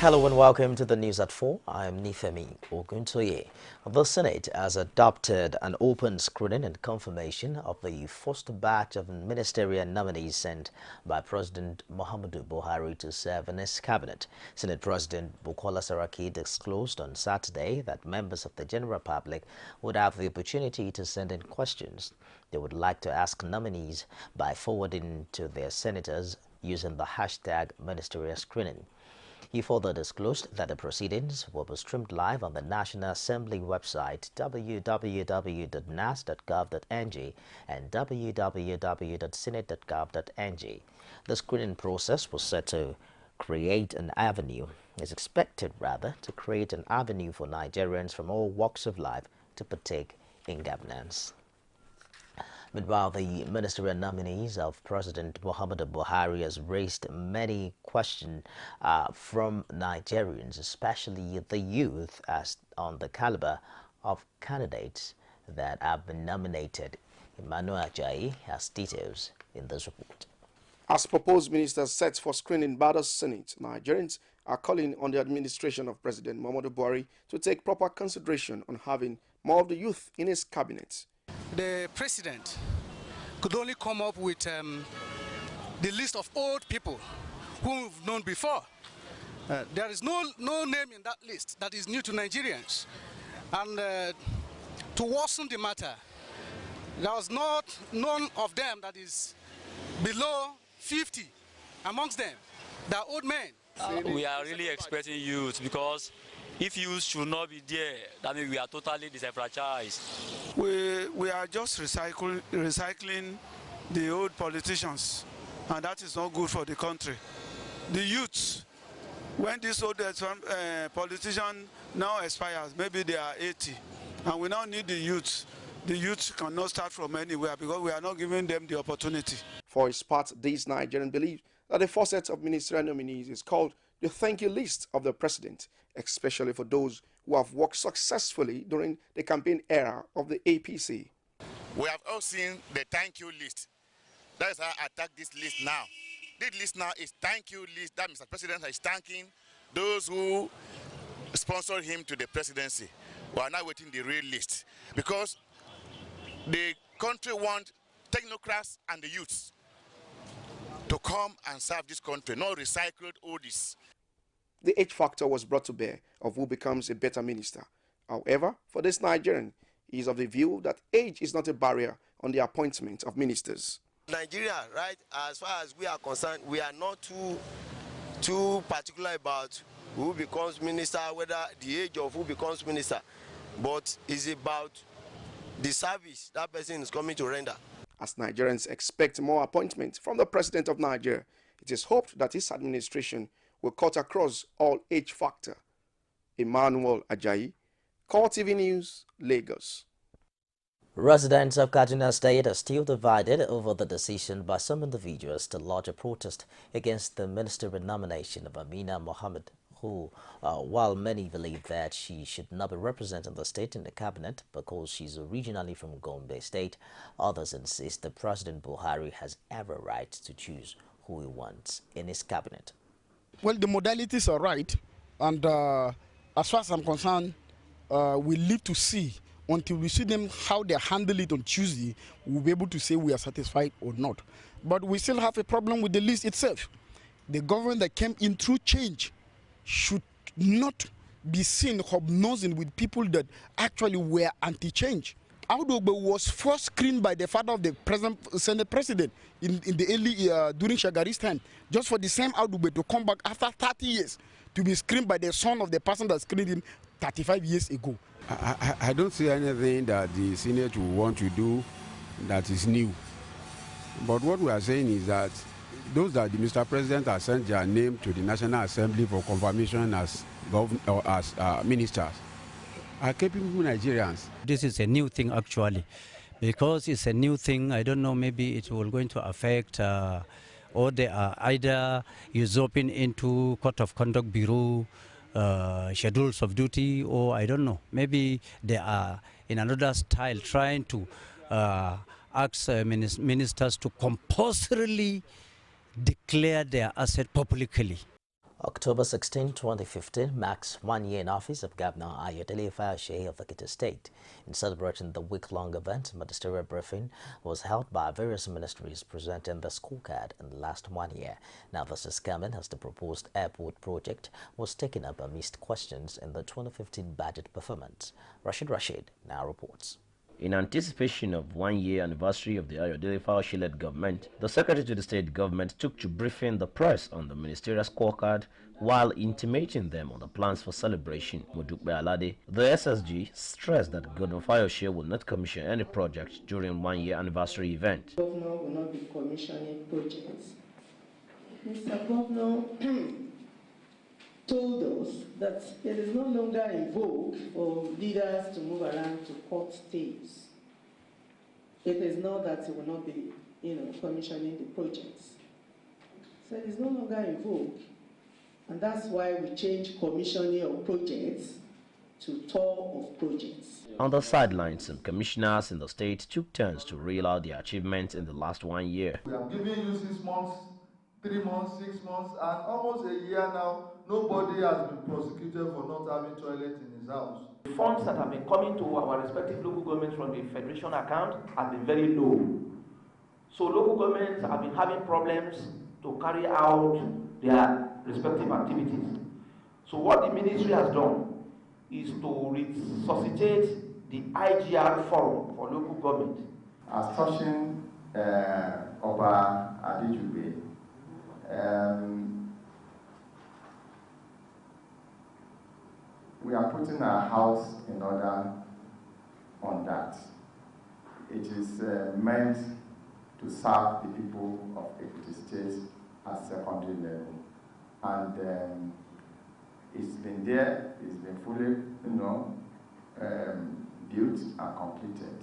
Hello and welcome to the news at 4. I am Nifemi Oguntoye. The Senate has adopted an open screening and confirmation of the first batch of ministerial nominees sent by President Muhammadu Buhari to serve in his cabinet. Senate President Bukola Saraki disclosed on Saturday that members of the general public would have the opportunity to send in questions they would like to ask nominees by forwarding to their senators using the hashtag ministerial screening. He further disclosed that the proceedings will be streamed live on the National Assembly website www.nas.gov.ng and www.senate.gov.ng. The screening process was set to create an avenue, is expected rather, to create an avenue for Nigerians from all walks of life to partake in governance. Meanwhile, the ministerial nominees of President Muhammadu Buhari has raised many questions from Nigerians, especially the youth, as on the caliber of candidates that have been nominated. Emmanuel Ajayi has details in this report. As proposed ministers set for screening by the Senate, Nigerians are calling on the administration of President Muhammadu Buhari to take proper consideration on having more of the youth in his cabinet. The president could only come up with the list of old people whom we've known before. There is no name in that list that is new to Nigerians. And to worsen the matter, there was none of them that is below 50 amongst them. They are old men. We are really expecting youth, because if youth should not be there, that means we are totally disenfranchised. We are just recycling the old politicians, and that is not good for the country. The youth, when this old politician now expires, maybe they are 80, and we now need the youth. The youth cannot start from anywhere because we are not giving them the opportunity. For his part, these Nigerians believe that the first set of ministerial nominees is called the thank you list of the president, especially for those who have worked successfully during the campaign era of the APC. We have all seen the thank you list. That is how I attack this list now. This list now is thank you list that Mr. President is thanking those who sponsored him to the presidency. We are now waiting the real list, because the country wants technocrats and the youths to come and serve this country, not recycled oldies. The age factor was brought to bear of who becomes a better minister. However, for this Nigerian, he is of the view that age is not a barrier on the appointment of ministers. Nigeria, right, as far as we are concerned, we are not too particular about who becomes minister, whether the age of who becomes minister, but it's about the service that person is coming to render. As Nigerians expect more appointments from the president of Nigeria, it is hoped that his administration will cut across all age factor. Emmanuel Ajayi, CoreTV News, Lagos. Residents of Kaduna State are still divided over the decision by some individuals to lodge a protest against the ministerial nomination of Amina Mohammed, who, while many believe that she should not be representing the state in the cabinet because she's originally from Gombe State, others insist that President Buhari has every right to choose who he wants in his cabinet. Well, the modalities are right, and as far as I'm concerned, we live to see. Until we see them how they handle it on Tuesday, we'll be able to say we are satisfied or not. But we still have a problem with the list itself. The government that came in through change should not be seen hobnozzing with people that actually were anti-change. Audogbe was first screened by the father of the Senate president in the early during Shagari's time, just for the same Audogbe to come back after 30 years to be screened by the son of the person that screened him 35 years ago. I don't see anything that the Senate will want to do that is new. But what we are saying is that those that the Mr. President has sent their name to the National Assembly for confirmation as ministers are capable Nigerians. This is a new thing actually, because it's a new thing. I don't know, maybe it will going to affect or they are either usurping into Court of Conduct Bureau schedules of duty, or I don't know, maybe they are in another style trying to ask ministers to compulsorily declare their asset publicly. October 16, 2015 marks 1 year in office of Governor Ayodele Fayose of Ekiti State. In celebrating the week-long event, ministerial briefing was held by various ministries presenting the scorecard in the last 1 year. Now this is coming as the proposed airport project was taken up amidst questions in the 2015 budget performance. Rashid now reports. In anticipation of 1 year anniversary of the Ayodele Fayose-led government, the Secretary to the State government took to briefing the press on the ministerial scorecard while intimating them on the plans for celebration. Modukbe Alade, the SSG, stressed that Governor Fayose will not commission any project during 1 year anniversary event. The Governor will not be commissioning projects. Mr. Governor told us that it is no longer in vogue for leaders to move around to court tapes. It is not that he will not be, commissioning the projects. So it is no longer in vogue. And that's why we changed commissioning of projects to tour of projects. On the sidelines, some commissioners in the state took turns to reel out their achievements in the last 1 year. We have given you 6 months, 3 months, 6 months, and almost a year now. Nobody has been prosecuted for not having toilet in his house. The funds that have been coming to our respective local governments from the federation account have been very low. So local governments have been having problems to carry out their respective activities. So what the ministry has done is to resuscitate the IGR forum for local government. As touching Oba Adijube, we are putting our house in order on that. It is meant to serve the people of Ekiti State at secondary level. And it's been there, it's been fully, built and completed.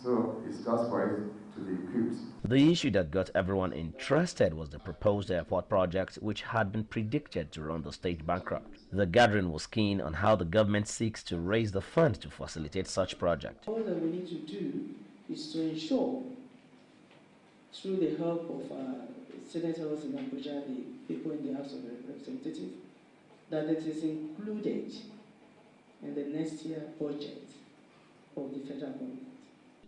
So it's just for it to be equipped. The issue that got everyone interested was the proposed airport project, which had been predicted to run the state bankrupt. The gathering was keen on how the government seeks to raise the funds to facilitate such project. All that we need to do is to ensure, through the help of senators in Abuja, the people in the House of Representatives, that it is included in the next year budget of the federal government.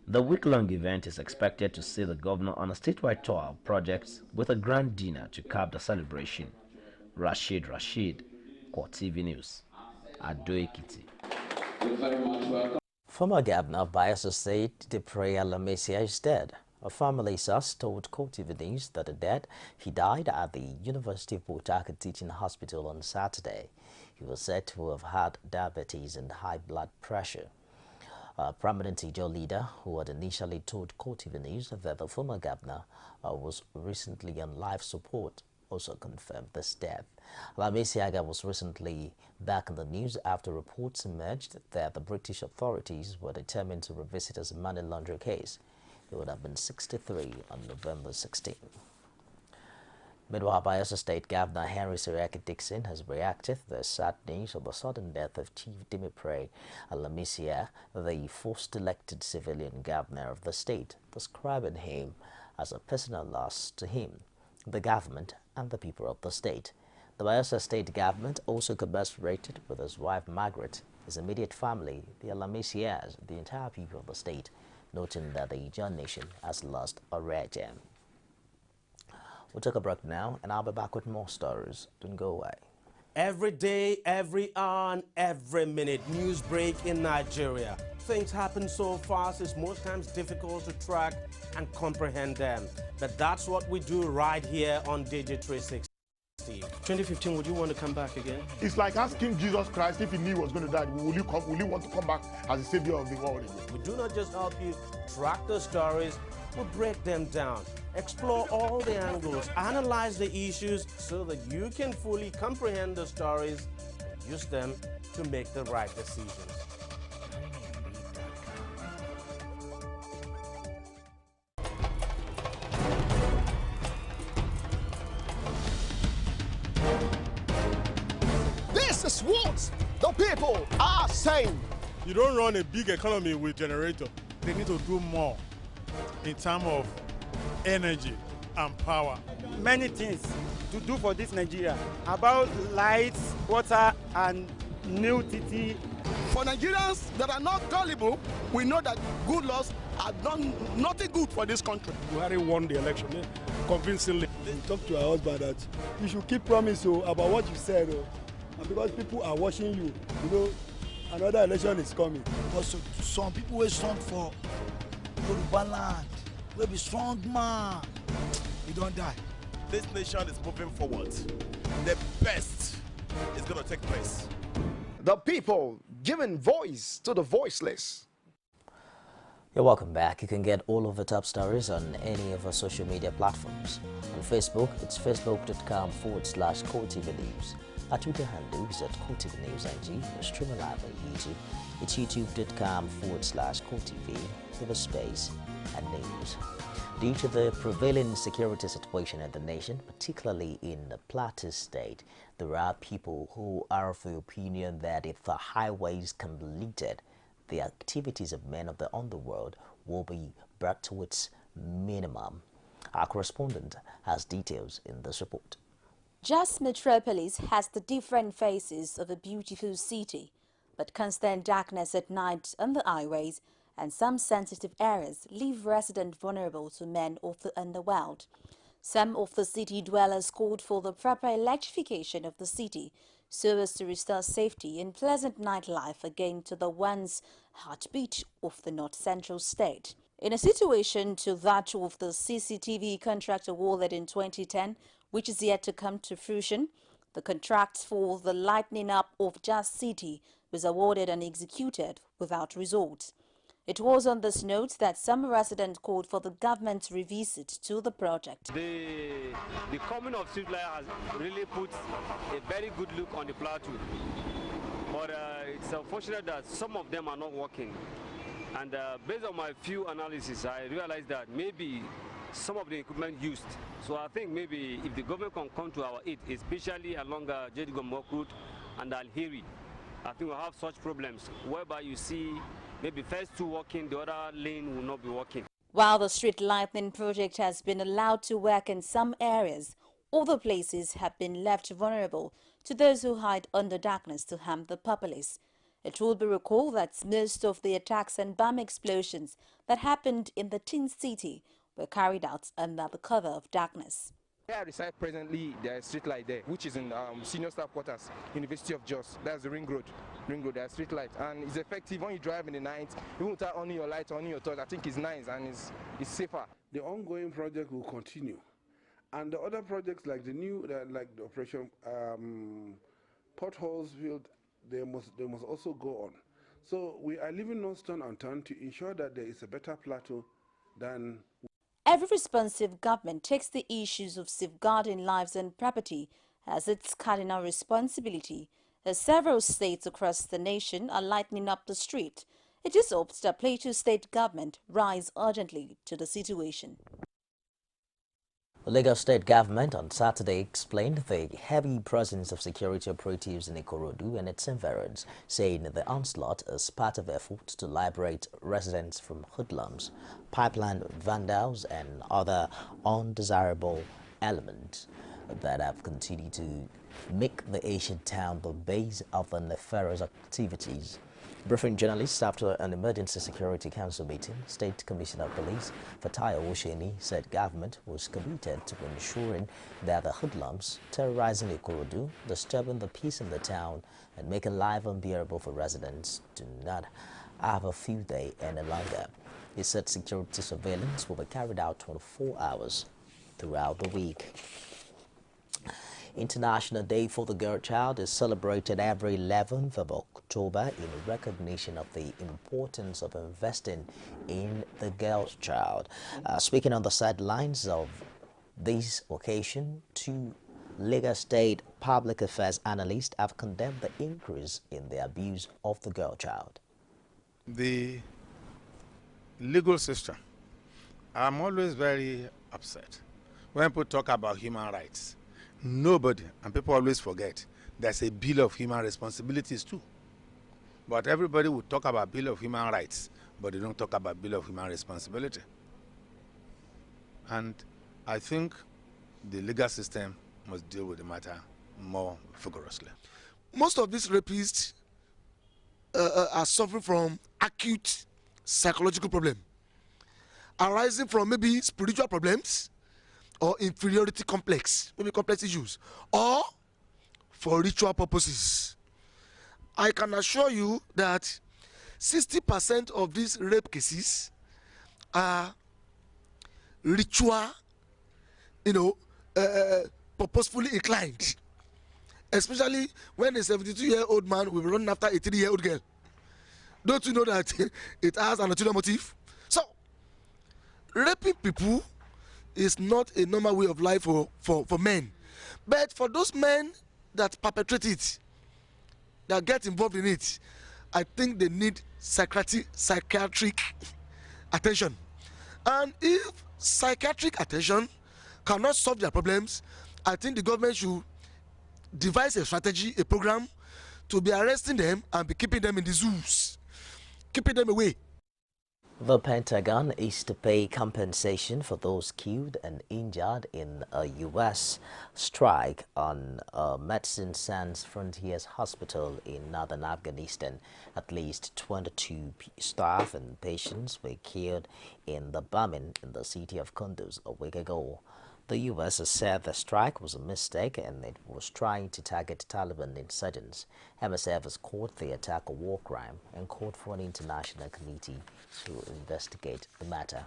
The week-long event is expected to see the governor on a statewide tour of projects with a grand dinner to cap the celebration. Rashid, CoreTV News, Ado Ekiti. Former governor of Bayelsa State, Depre Alamesia, is dead. A family source told CoreTV News that he died at the University of Port Harcourt Teaching Hospital on Saturday. He was said to have had diabetes and high blood pressure. A prominent Ijaw leader who had initially told CoreTV News that the former governor was recently on life support also confirmed this death. Lamesiaga was recently back in the news after reports emerged that the British authorities were determined to revisit his money laundering case. He would have been 63 on November 16. Meanwhile, Bayelsa State Governor Henry Siriaki Dixon has reacted to the sad news of the sudden death of Chief Dimitre Alamisia, the first elected civilian governor of the state, describing him as a personal loss to him, the government, and the people of the state. The Bayelsa State government also commiserated with his wife Margaret, his immediate family, the Alamisias, the entire people of the state, noting that the Ijaw nation has lost a rare gem. We'll take a break now, and I'll be back with more stories. Don't go away. Every day, every hour, and every minute, news break in Nigeria. Things happen so fast, it's most times difficult to track and comprehend them. But that's what we do right here on Digi360. 2015, would you want to come back again? It's like asking Jesus Christ if he knew he was going to die, will you want to come back as the savior of the world again? We do not just help you track the stories, we break them down, explore all the angles, analyze the issues so that you can fully comprehend the stories and use them to make the right decisions. This is what the people are saying. You don't run a big economy with generator. They need to do more in terms of energy and power. many things to do for this Nigeria about lights, water, and new TT. For Nigerians that are not gullible, we know that good laws have done nothing good for this country. Buhari won the election convincingly. Talk to her husband that you should keep promise about what you said, and because people are watching you, you know, another election is coming. Because some people will stand for Yoruba land, will be strong man, we don't die. This nation is moving forward. The best is going to take place. The people giving voice to the voiceless. You're welcome back. You can get all of the top stories on any of our social media platforms. On Facebook, it's facebook.com/CoreTV News. Our Twitter handle is at CoreTV News NG. We're streaming live on YouTube. It's youtube.com/CoreTV with a space and news. Due to the prevailing security situation in the nation, particularly in the Plateau State, there are people who are of the opinion that if the highways can be lifted, the activities of men of the underworld will be brought to its minimum. Our correspondent has details in this report. Jos Metropolis has the different faces of a beautiful city, but constant darkness at night on the highways and some sensitive areas leave residents vulnerable to men of the underworld. Some of the city dwellers called for the proper electrification of the city so as to restore safety and pleasant nightlife again to the once heartbeat of the north-central state. In a situation to that of the CCTV contract awarded in 2010, which is yet to come to fruition, the contract for the lightening up of Jos City was awarded and executed without result. It was on this note that some residents called for the government to revisit to the project. The coming of street light has really put a very good look on the plateau, but it's unfortunate that some of them are not working. And based on my few analysis, I realized that maybe some of the equipment used. So I think maybe if the government can come to our aid, especially along Jedigom Road and Al-Hiri, I think we'll have such problems whereby you see maybe first two working, the other lane will not be working. While the street lighting project has been allowed to work in some areas, other places have been left vulnerable to those who hide under darkness to harm the populace. It will be recalled that most of the attacks and bomb explosions that happened in the Tin City were carried out under the cover of darkness. Where I reside presently, there is a street light there, which is in senior staff quarters, University of Jos. That's the ring road. There's street light, and it's effective when you drive in the night. Even without on your light, on your torch, I think it's nice and it's safer. The ongoing project will continue, and the other projects like the new, like the operation potholes field, they must also go on. So we are leaving no stone unturned to ensure that there is a better plateau than. Every responsive government takes the issues of safeguarding lives and property as its cardinal responsibility. As several states across the nation are lightening up the street, it is hoped that Plateau State government rise urgently to the situation. The Lagos State government on Saturday explained the heavy presence of security operatives in Ikorodu and its environs, saying the onslaught is part of efforts to liberate residents from hoodlums, pipeline vandals and other undesirable elements that have continued to make the ancient town the base of the nefarious activities. Briefing journalists after an emergency security council meeting, State Commissioner of Police Fatayo Osheni said government was committed to ensuring that the hoodlums terrorizing Ikorodu, disturbing the peace in the town and making life unbearable for residents do not have a field day any longer. He said security surveillance will be carried out 24 hours throughout the week. International Day for the Girl Child is celebrated every 11th of October in recognition of the importance of investing in the girl child. Speaking on the sidelines of this occasion, two Lagos State public affairs analysts have condemned the increase in the abuse of the girl child. The legal system, I'm always very upset when people talk about human rights. Nobody, and people always forget, there's a Bill of Human Responsibilities too. But everybody will talk about Bill of Human Rights, but they don't talk about Bill of Human Responsibility. And I think the legal system must deal with the matter more vigorously. Most of these rapists are suffering from acute psychological problem arising from maybe spiritual problems or inferiority complex, maybe complex issues, or for ritual purposes. I can assure you that 60% of these rape cases are ritual, purposefully inclined, especially when a 72-year-old man will be running after a 3-year-old girl. Don't you know that it has an ulterior motive? So, raping people is not a normal way of life for men. But for those men that perpetrate it, that get involved in it, I think they need psychiatric attention. And if psychiatric attention cannot solve their problems, I think the government should devise a strategy, a program to be arresting them and be keeping them in the zoos, keeping them away. The Pentagon is to pay compensation for those killed and injured in a U.S. strike on Medicine Sans Frontiers Hospital in northern Afghanistan. At least 22 staff and patients were killed in the bombing in the city of Kunduz a week ago. The U.S. has said the strike was a mistake and it was trying to target Taliban insurgents. MSF has called the attack a war crime and called for an international committee to investigate the matter.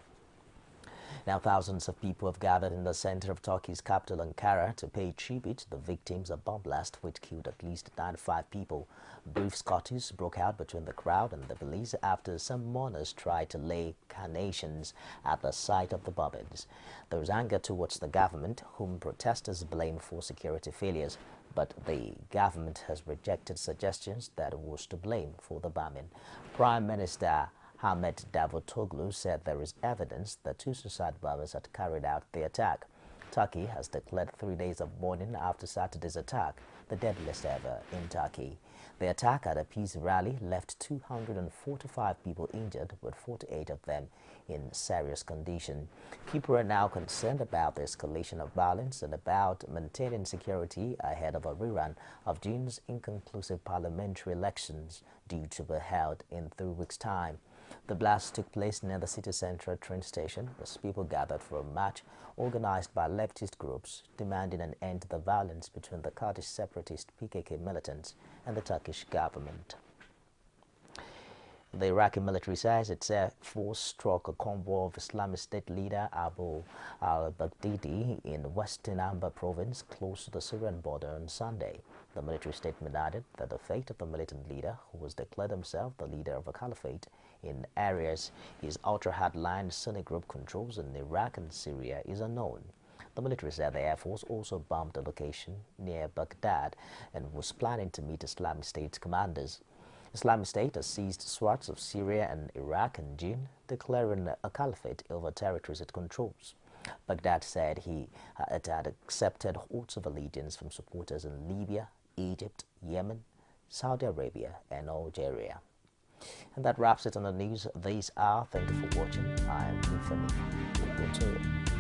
Now, thousands of people have gathered in the center of Turkey's capital, Ankara, to pay tribute to the victims of bomb blast which killed at least 95 people. Brief skirmishes broke out between the crowd and the police after some mourners tried to lay carnations at the site of the bombings. There was anger towards the government, whom protesters blame for security failures, but the government has rejected suggestions that it was to blame for the bombing. Prime Minister Ahmet Davutoglu said there is evidence that 2 suicide bombers had carried out the attack. Turkey has declared 3 days of mourning after Saturday's attack, the deadliest ever in Turkey. The attack at a peace rally left 245 people injured, with 48 of them in serious condition. People are now concerned about the escalation of violence and about maintaining security ahead of a rerun of June's inconclusive parliamentary elections due to be held in 3 weeks' time. The blast took place near the city central train station as people gathered for a march organized by leftist groups demanding an end to the violence between the Kurdish separatist PKK militants and the Turkish government. The Iraqi military says its air force struck a convoy of Islamic State leader Abu al-Baghdadi in western Anbar province close to the Syrian border on Sunday. The military statement added that the fate of the militant leader, who has declared himself the leader of a caliphate in areas his ultra-hardline Sunni group controls in Iraq and Syria, is unknown. The military said the Air Force also bombed a location near Baghdad and was planning to meet Islamic State's commanders. Islamic State has seized swaths of Syria and Iraq in June, declaring a caliphate over territories it controls. Baghdad said it had accepted oaths of allegiance from supporters in Libya, Egypt, Yemen, Saudi Arabia, and Algeria. And that wraps it on the news this hour. Thank you for watching. I am Ifemi.